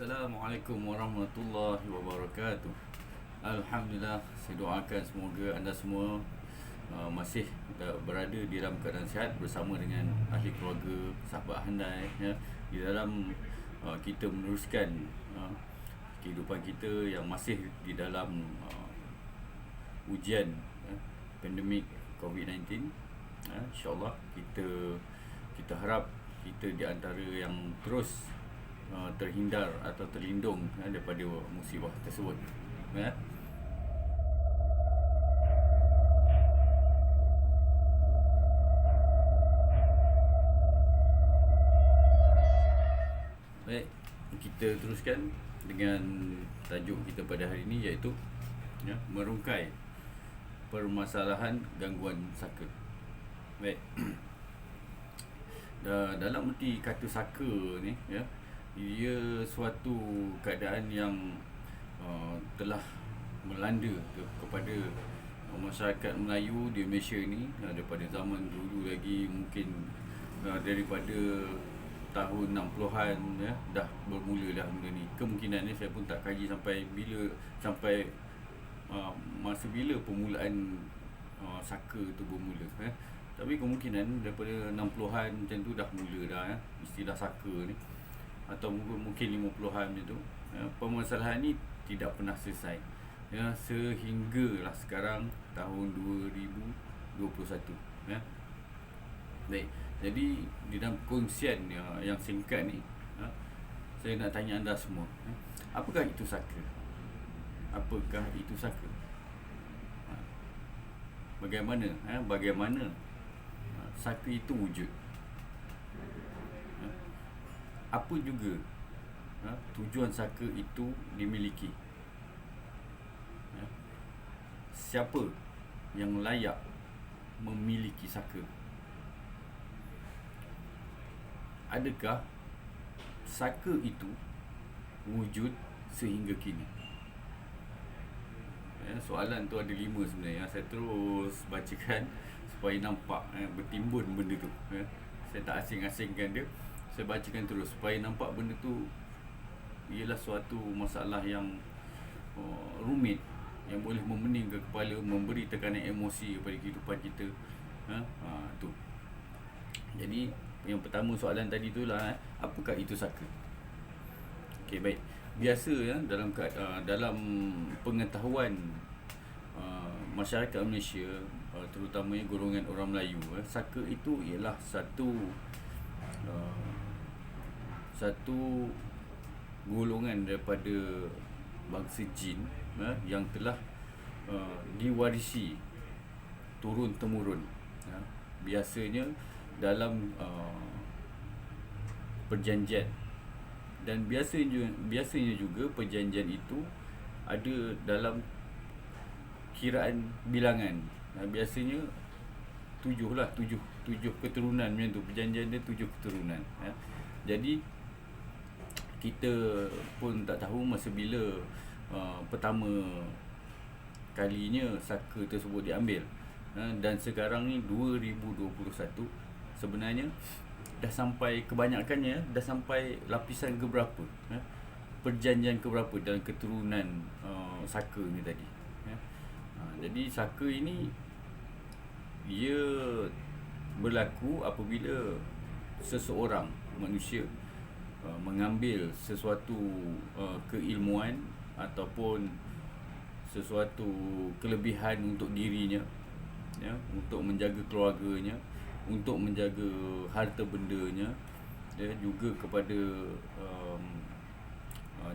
Assalamualaikum warahmatullahi wabarakatuh. Alhamdulillah, saya doakan semoga anda semua masih berada di dalam keadaan sihat bersama dengan ahli keluarga, sahabat handai ya, di dalam kita meneruskan kehidupan kita yang masih di dalam ujian pandemik COVID-19. InsyaAllah kita harap kita di antara yang terus terhindar atau terlindung daripada musibah tersebut ya. Baik, kita teruskan dengan tajuk kita pada hari ini, iaitu merungkai permasalahan gangguan saka. Baik. Dalam erti kata saka ni ya, ia suatu keadaan yang telah melanda kepada masyarakat Melayu di Malaysia ni daripada zaman dulu lagi, mungkin daripada tahun 60-an ya, dah bermula dah benda ni. Kemungkinan ni saya pun tak kaji sampai masa bila permulaan saka tu bermula ya. Tapi kemungkinan daripada 60-an macam tu dah mula dah ya, istilah saka ni, atau mungkin 50-an macam tu ya. Permasalahan ni tidak pernah selesai ya, sehinggalah sekarang tahun 2021 ya. Baik, jadi di dalam kongsian yang singkat ni ya, saya nak tanya anda semua ya, apakah itu saka? Apakah itu saka? Bagaimana saka itu wujud? Apa juga tujuan saka itu dimiliki? Siapa yang layak memiliki saka? Adakah saka itu wujud sehingga kini? Soalan tu ada 5 sebenarnya. Saya terus bacakan supaya nampak bertimbun benda tu ya. Saya tak asing-asingkan dia, saya bacakan terus supaya nampak benda tu ialah suatu masalah yang rumit, yang boleh memening ke kepala, memberi tekanan emosi kepada kehidupan kita tu. Jadi yang pertama, soalan tadi tu lah, apakah itu saka? Okey, baik. Biasa ya, dalam pengetahuan masyarakat Malaysia, terutamanya golongan orang Melayu, saka itu ialah satu golongan daripada bangsa jin yang telah diwarisi turun temurun ya. Biasanya dalam perjanjian, dan biasanya juga perjanjian itu ada dalam kiraan bilangan. Biasanya 7 keturunan macam tu. Perjanjian dia 7 keturunan ya. Jadi kita pun tak tahu masa bila pertama kalinya saka tersebut diambil dan sekarang ni 2021, sebenarnya dah sampai, kebanyakannya dah sampai lapisan keberapa perjanjian keberapa dalam keturunan saka ni tadi ya. Jadi saka ini ia berlaku apabila seseorang manusia mengambil sesuatu keilmuan ataupun sesuatu kelebihan untuk dirinya ya, untuk menjaga keluarganya, untuk menjaga harta bendanya ya, juga kepada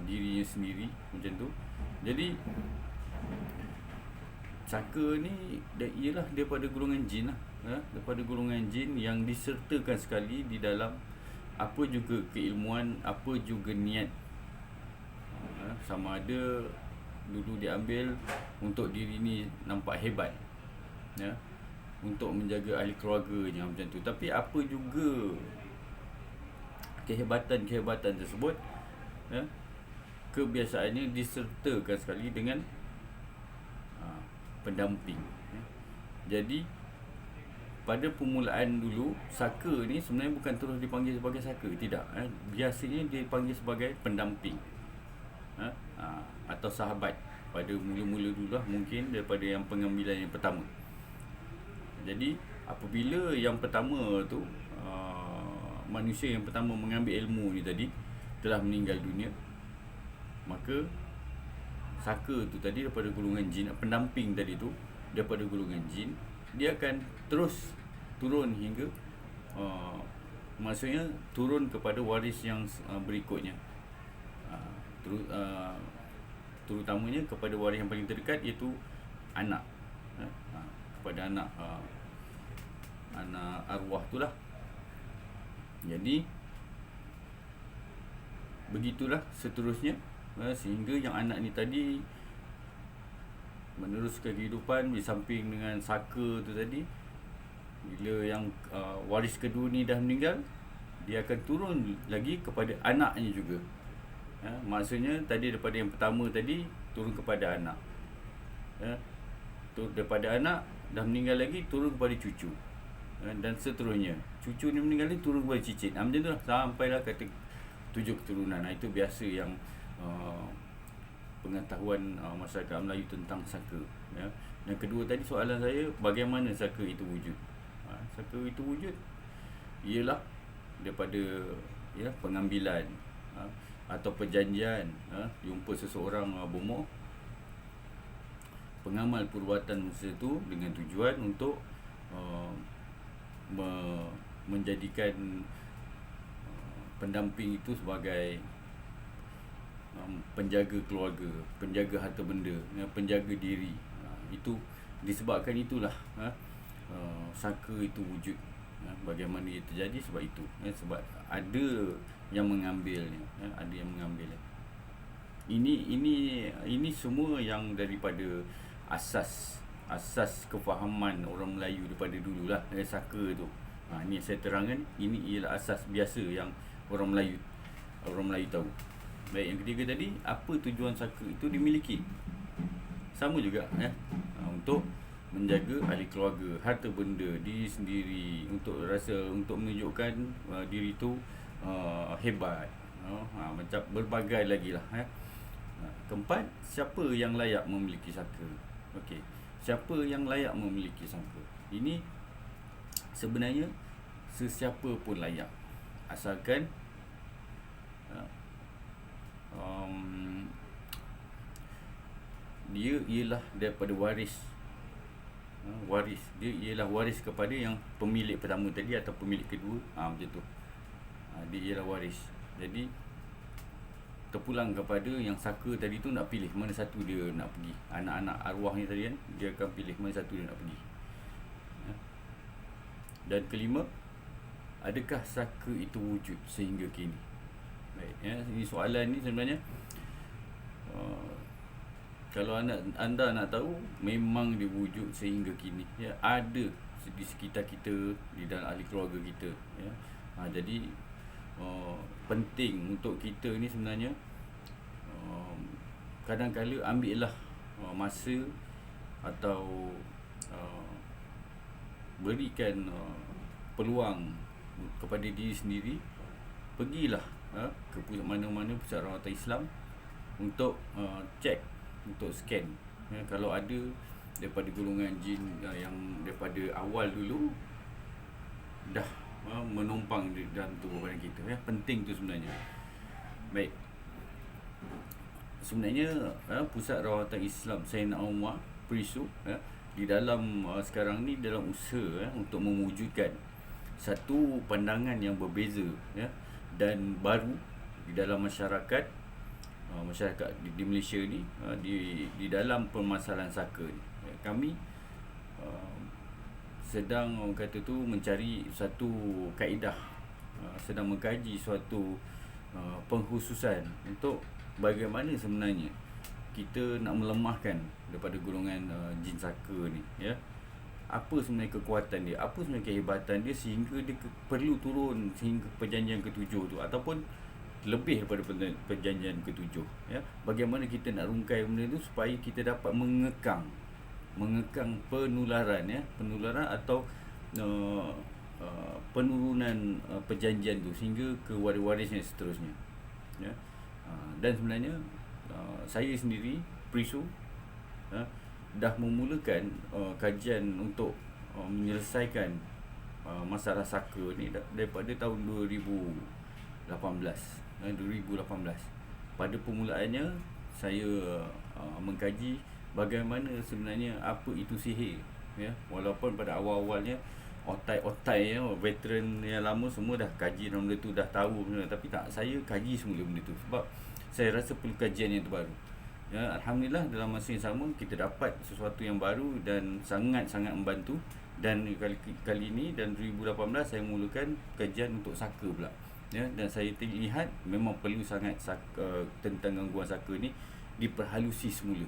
dirinya sendiri macam tu. Jadi saka ni ialah daripada golongan jin lah ya, daripada golongan jin yang disertakan sekali di dalam apa juga keilmuan, apa juga niat sama ada dulu diambil untuk diri ni nampak hebat ya, untuk menjaga ahli keluarganya macam tu. Tapi apa juga kehebatan tersebut ya, kebiasaannya disertakan sekali dengan pendamping ya. Jadi pada permulaan dulu, saka ni sebenarnya bukan terus dipanggil sebagai saka, tidak biasanya dipanggil sebagai pendamping atau sahabat pada mula-mula dululah, mungkin daripada yang pengambilan yang pertama. Jadi apabila yang pertama tu manusia yang pertama mengambil ilmu ni tadi telah meninggal dunia, maka saka tu tadi daripada golongan jin, pendamping tadi tu daripada golongan jin, dia akan terus turun hingga maksudnya turun kepada waris yang berikutnya, terutamanya kepada waris yang paling terdekat, iaitu anak, kepada anak arwah tu lah. Jadi begitulah seterusnya, sehingga yang anak ni tadi meneruskan kehidupan di samping dengan saka tu tadi. Bila yang waris kedua ni dah meninggal, dia akan turun lagi kepada anaknya juga. Maksudnya tadi daripada yang pertama tadi turun kepada anak, daripada anak dah meninggal lagi turun kepada cucu, dan seterusnya. Cucu ni meninggal ni turun kepada cicit. Macam tu lah sampailah kata 7 keturunan. Itu biasa yang pengetahuan masyarakat Melayu tentang saka. Dan kedua tadi soalan saya, bagaimana saka itu wujud? Saka itu wujud ialah daripada pengambilan atau perjanjian, jumpa seseorang bomoh, pengamal perbuatan manusia itu dengan tujuan untuk menjadikan pendamping itu sebagai penjaga keluarga, penjaga harta benda, penjaga diri. Itu disebabkan itulah saka itu wujud. Bagaimana ia terjadi? Sebab itu, sebab ada yang mengambilnya, ada yang mengambilnya. Ini semua yang daripada asas kefahaman orang Melayu daripada dululah, saka tu. Ini saya terangkan, ini ialah asas biasa yang orang Melayu tahu. Baik, yang ketiga tadi, apa tujuan saka itu dimiliki? Sama juga, untuk menjaga ahli keluarga, harta benda, diri sendiri, untuk menunjukkan diri tu hebat. Macam berbagai lagi lah. Keempat, siapa yang layak memiliki saka? Okey, siapa yang layak memiliki saka? Ini sebenarnya sesiapa pun layak, asalkan dia ialah daripada waris. Dia ialah waris kepada yang pemilik pertama tadi atau pemilik kedua, macam tu. Dia ialah waris. Jadi terpulang kepada yang saka tadi tu nak pilih mana satu dia nak pergi. Anak-anak arwah ni tadi kan, dia akan pilih mana satu dia nak pergi. Dan kelima, adakah saka itu wujud sehingga kini? Baik, ini soalan ni sebenarnya kalau anda nak tahu, memang dia wujud sehingga kini. Ada di sekitar kita, di dalam ahli keluarga kita. Jadi penting untuk kita ni sebenarnya kadang-kala ambillah masa atau berikan peluang kepada diri sendiri, pergilah ke mana-mana pusat rawatan Islam untuk cek, untuk scan. Kalau ada daripada golongan jin yang daripada awal dulu dah menumpang di dalam tubuh badan kita, penting tu sebenarnya. Baik, sebenarnya pusat rawatan Islam Sayyidina Umar Perisu di dalam sekarang ni dalam usaha untuk mewujudkan satu pandangan yang berbeza dan baru di dalam masyarakat di Malaysia ni, di dalam permasalahan saka ni. Kami sedang orang kata tu mencari satu kaedah, sedang mengkaji suatu pengkhususan untuk bagaimana sebenarnya kita nak melemahkan daripada golongan jin saka ni, apa sebenarnya kekuatan dia, apa sebenarnya kehebatan dia sehingga dia perlu turun sehingga perjanjian ke-7 tu, ataupun lebih daripada perjanjian ke-7. Bagaimana kita nak rungkai benda tu supaya kita dapat mengekang penularan atau penurunan perjanjian tu sehingga ke waris-warisnya seterusnya. Dan sebenarnya saya sendiri Prisu dah memulakan kajian untuk menyelesaikan masalah saka ni daripada tahun 2018. Pada permulaannya saya mengkaji bagaimana sebenarnya apa itu sihir, ya. Walaupun pada awal-awalnya otai-otai, ya, veteran yang lama semua dah kaji benda tu, dah tahu benda, tapi tak, saya kaji semula benda tu sebab saya rasa perlu kajian yang terbaru. Ya, alhamdulillah dalam masa yang sama kita dapat sesuatu yang baru dan sangat-sangat membantu. Dan kali ini dan 2018 saya mulakan kajian untuk saka pula. Ya, dan saya lihat memang perlu sangat tentang gangguan saka ni diperhalusi semula.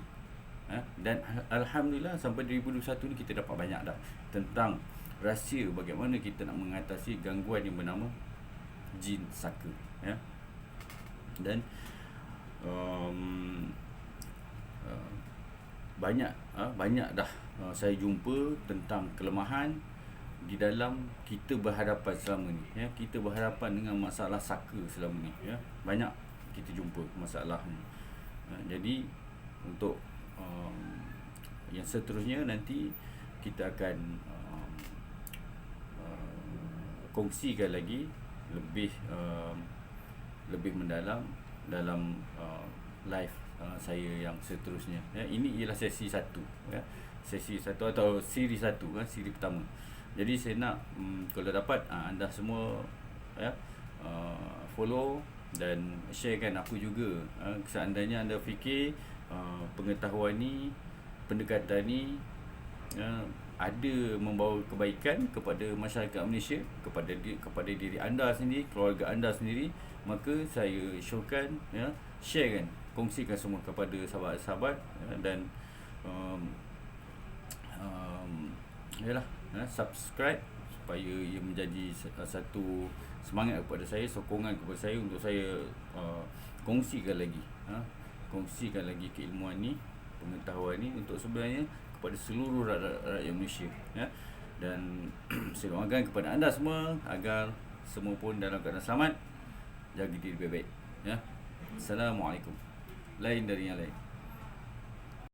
Dan alhamdulillah sampai 2021 ni kita dapat banyak dah tentang rahsia bagaimana kita nak mengatasi gangguan yang bernama jin saka, ya. Dan banyak dah saya jumpa tentang kelemahan di dalam kita berhadapan selama ni, ya. Kita berhadapan dengan masalah saka selama ni, ya. Banyak kita jumpa masalah ni. Jadi untuk yang seterusnya nanti kita akan kongsikan lagi lebih mendalam dalam live saya yang seterusnya, ya. Ini ialah sesi 1, ya. Sesi 1 atau siri 1, siri pertama. Jadi saya nak kalau dapat anda semua, ya, follow dan sharekan aku juga, seandainya anda fikir pengetahuan ni, pendekatan ni ada membawa kebaikan kepada masyarakat Malaysia, kepada diri anda sendiri, keluarga anda sendiri, maka saya showkan, ya, sharekan, kongsikan semua kepada sahabat-sahabat, ya, dan yalah, subscribe supaya ia menjadi satu semangat kepada saya, sokongan kepada saya untuk saya kongsikan lagi keilmuan ni, pengetahuan ni untuk sebenarnya kepada seluruh rakyat Malaysia, ya. Dan saya doakan kepada anda semua agar semua pun dalam keadaan selamat, jaga diri baik-baik, ya. Assalamualaikum. Lain dari yang lain.